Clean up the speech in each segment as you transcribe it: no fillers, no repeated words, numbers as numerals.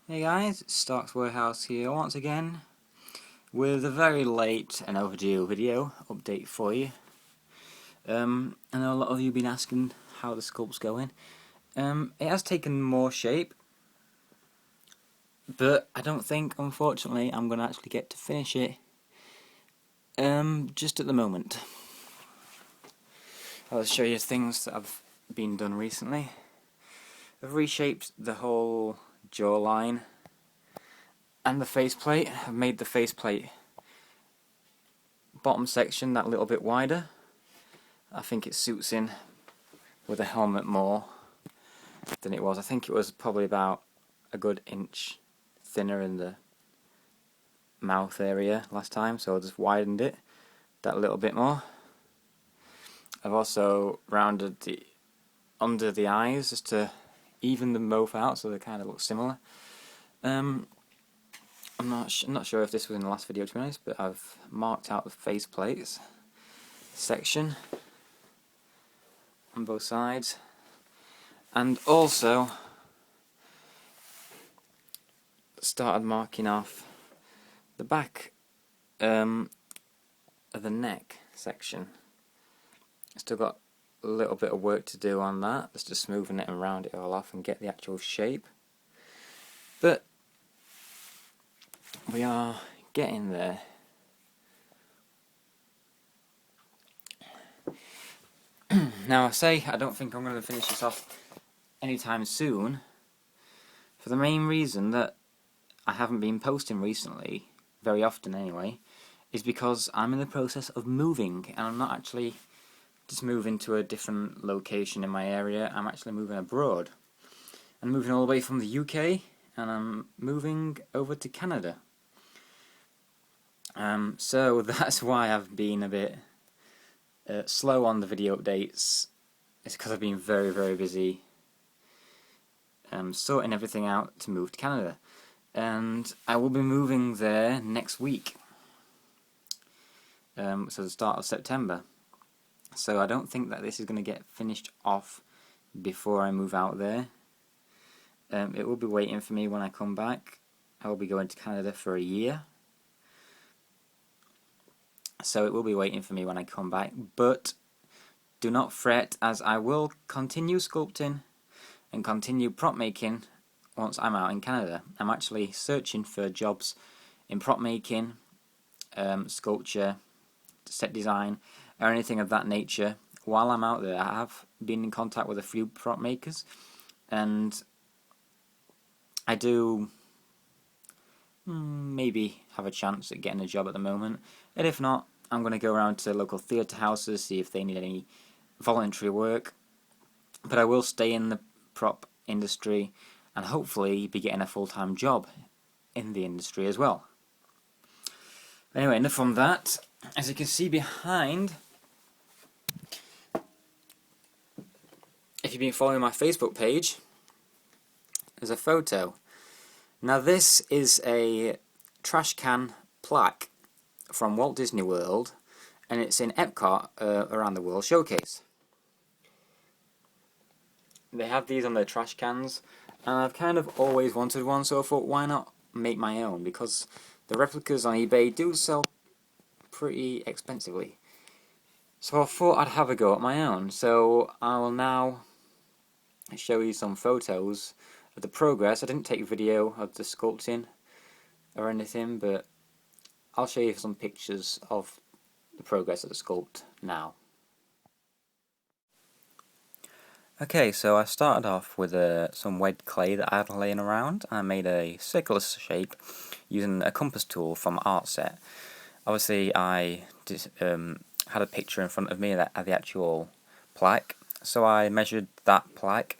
Hey guys, it's Stark's Warehouse here once again with a very late and overdue video update for you. I know a lot of you have been asking how the sculpt's going. It has taken more shape, but I don't think, unfortunately, I'm going to actually get to finish it just at the moment. I'll show you things that have been done recently. I've reshaped the whole jawline and the faceplate. I've made the faceplate bottom section that little bit wider. I think it suits in with a helmet more than it was. I think it was probably about a good inch thinner in the mouth area last time, so I just widened it that little bit more. I've also rounded the under the eyes just to even them both out so they kind of look similar. I'm not sure if this was in the last video, to be honest, but I've marked out the face plates section on both sides, and also started marking off the back of the neck section. Still got a little bit of work to do on that, just to smoothen it and round it all off and get the actual shape, but we are getting there. Now I say I don't think I'm going to finish this off anytime soon, for the main reason that I haven't been posting recently, very often anyway, is because I'm in the process of moving, and I'm not actually just moving to a different location in my area. I'm actually moving abroad. I'm moving all the way from the UK, and I'm moving over to Canada. So that's why I've been a bit slow on the video updates. It's because I've been very, very busy sorting everything out to move to Canada. And I will be moving there next week. So the start of September. So I don't think that this is going to get finished off before I move out there. It will be waiting for me when I come back. I will be going to Canada for a year. So it will be waiting for me when I come back. But do not fret, as I will continue sculpting and continue prop making once I'm out in Canada. I'm actually searching for jobs in prop making, sculpture, set design, or anything of that nature while I'm out there. I have been in contact with a few prop makers, and I do maybe have a chance at getting a job at the moment, and if not, I'm going to go around to local theatre houses, see if they need any voluntary work. But I will stay in the prop industry and hopefully be getting a full-time job in the industry as well. Anyway, enough from that. As you can see behind, if you've been following my Facebook page, there's a photo. Now this is a trash can plaque from Walt Disney World, and it's in Epcot around the World Showcase. They have these on their trash cans, and I've kind of always wanted one, so I thought, why not make my own, because the replicas on eBay do sell pretty expensively. So I thought I'd have a go at my own. So I will now show you some photos of the progress. I didn't take video of the sculpting or anything, but I'll show you some pictures of the progress of the sculpt now. Okay, so I started off with some wet clay that I had laying around. I made a circular shape using a compass tool from Art Set. Obviously, I had a picture in front of me that had the actual plaque, so I measured that plaque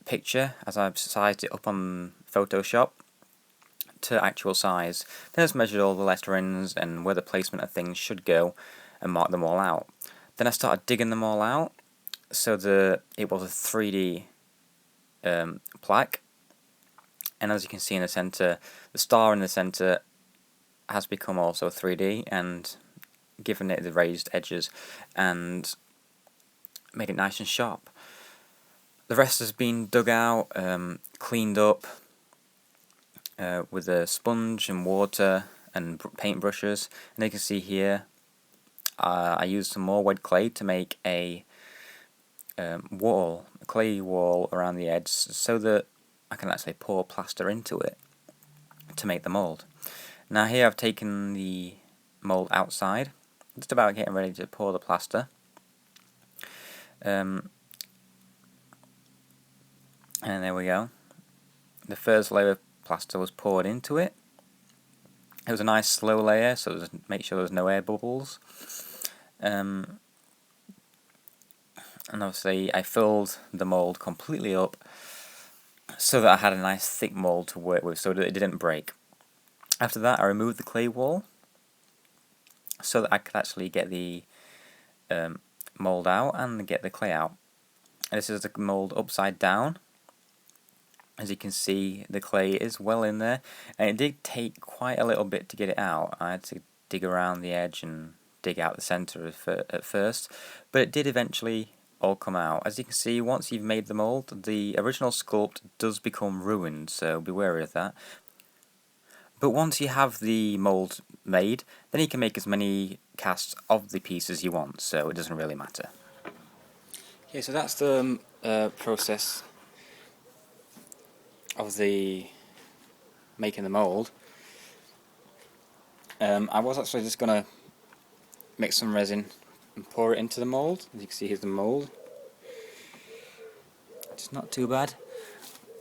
picture as I sized it up on Photoshop to actual size. Then I just measured all the letterings and where the placement of things should go and marked them all out. Then I started digging them all out, so it was a 3D plaque, and as you can see in the center, the star in the center has become also 3D and given it the raised edges and made it nice and sharp. The rest has been dug out, cleaned up, with a sponge and water and paint brushes, and you can see here I used some more wet clay to make a clay wall around the edge so that I can actually pour plaster into it to make the mould. Now here I've taken the mould outside, just about getting ready to pour the plaster. And there we go. The first layer of plaster was poured into it. It was a nice slow layer, so make sure there's no air bubbles. And obviously I filled the mould completely up so that I had a nice thick mould to work with so that it didn't break. After that I removed the clay wall so that I could actually get the mould out and get the clay out. And this is the mould upside down. As you can see, the clay is well in there, and it did take quite a little bit to get it out. I had to dig around the edge and dig out the centre at first, but it did eventually all come out. As you can see, once you've made the mould, the original sculpt does become ruined, so be wary of that. But once you have the mould made, then you can make as many casts of the pieces you want, so it doesn't really matter. Okay, so that's the process of the making the mould. I was actually just going to mix some resin and pour it into the mould. As you can see, here's the mould. It's not too bad,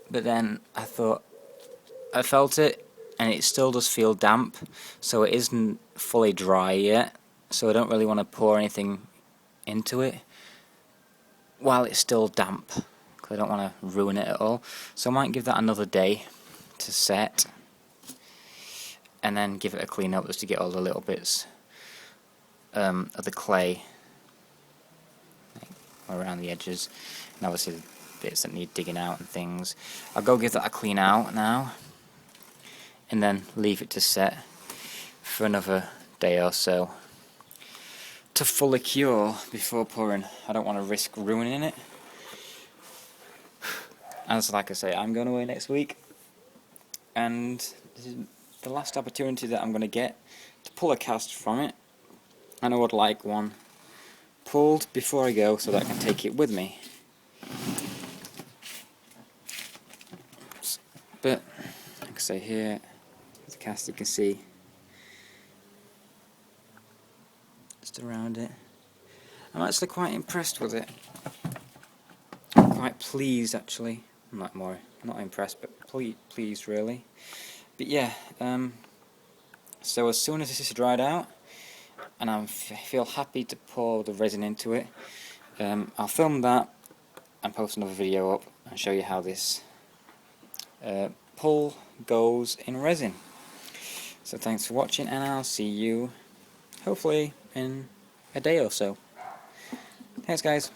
but then I felt it, and it still does feel damp, so it isn't fully dry yet, so I don't really want to pour anything into it while it's still damp, because I don't want to ruin it at all. So I might give that another day to set, and then give it a clean up just to get all the little bits of the clay around the edges, and obviously the bits that need digging out and things. I'll go give that a clean out now, and then leave it to set for another day or so to fully cure before pouring. I don't want to risk ruining it. As like I say, I'm going away next week, and this is the last opportunity that I'm going to get to pull a cast from it, and I would like one pulled before I go so that I can take it with me. But like I say, here the cast, you can see just around it. I'm actually quite impressed with it. Quite pleased actually. I'm not impressed, but pleased really. But yeah, so as soon as this is dried out and I feel happy to pour the resin into it, I'll film that and post another video up and show you how this pull goes in resin. So thanks for watching, and I'll see you hopefully in a day or so. Thanks guys.